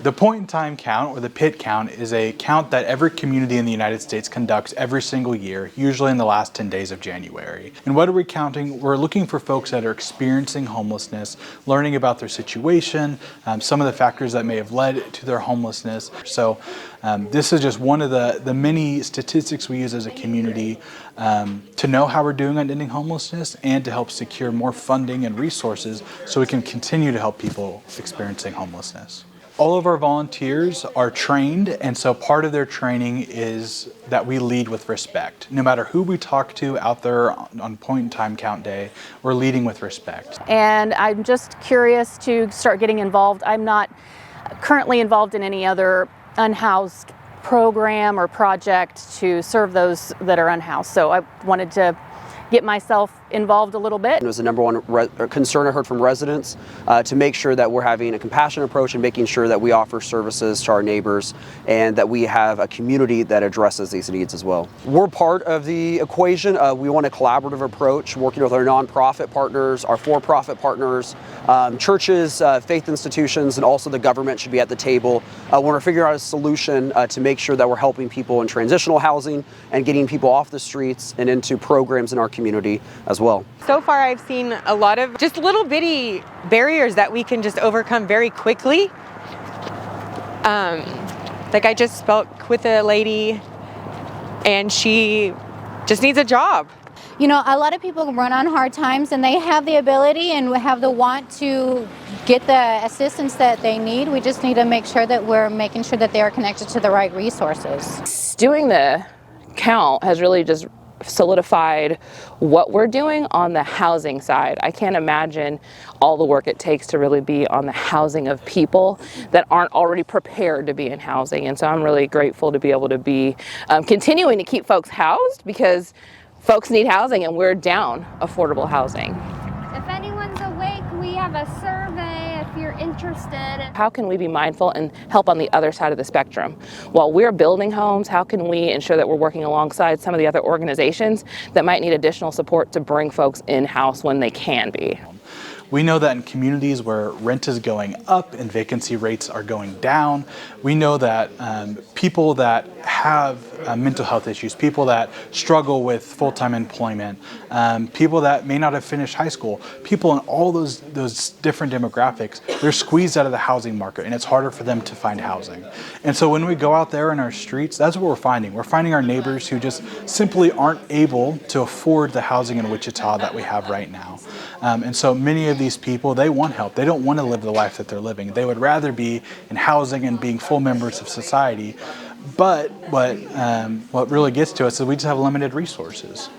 The point-in-time count, or the PIT count, is a count that every community in the United States conducts every single year, usually in the last 10 days of January. And what are we counting? We're looking for folks that are experiencing homelessness, learning about their situation, some of the factors that may have led to their homelessness. So this is just one of the many statistics we use as a community to know how we're doing on ending homelessness and to help secure more funding and resources so we can continue to help people experiencing homelessness. All of our volunteers are trained, and so part of their training is that we lead with respect. No matter who we talk to out there on point-in-time count day, we're leading with respect. And I'm just curious to start getting involved. I'm not currently involved in any other unhoused program or project to serve those that are unhoused, so I wanted to get myself involved a little bit. It was the number one concern I heard from residents to make sure that we're having a compassionate approach and making sure that we offer services to our neighbors and that we have a community that addresses these needs as well. We're part of the equation. We want a collaborative approach, working with our nonprofit partners, our for-profit partners, churches, faith institutions, and also the government should be at the table. We're figuring out a solution to make sure that we're helping people in transitional housing and getting people off the streets and into programs in our community as well. So far I've seen a lot of just little bitty barriers that we can just overcome very quickly. Like I just spoke with a lady and she just needs a job. You know, a lot of people run on hard times and they have the ability and have the want to get the assistance that they need. We just need to make sure that we're making sure that they are connected to the right resources. Doing the count has really just solidified what we're doing on the housing side. I can't imagine all the work it takes to really be on the housing of people that aren't already prepared to be in housing. And so I'm really grateful to be able to be continuing to keep folks housed because folks need housing and we're down affordable housing. If anyone's awake, we have a survey if you're interested. How can we be mindful and help on the other side of the spectrum? While we're building homes, how can we ensure that we're working alongside some of the other organizations that might need additional support to bring folks in-house when they can be? We know that in communities where rent is going up and vacancy rates are going down, we know that people that have mental health issues, people that struggle with full-time employment, people that may not have finished high school, people in all those different demographics, they're squeezed out of the housing market and it's harder for them to find housing. And so when we go out there in our streets, that's what we're finding. We're finding our neighbors who just simply aren't able to afford the housing in Wichita that we have right now. And so many of these people, they want help. They don't want to live the life that they're living. They would rather be in housing and being full members of society. But what really gets to us is we just have limited resources.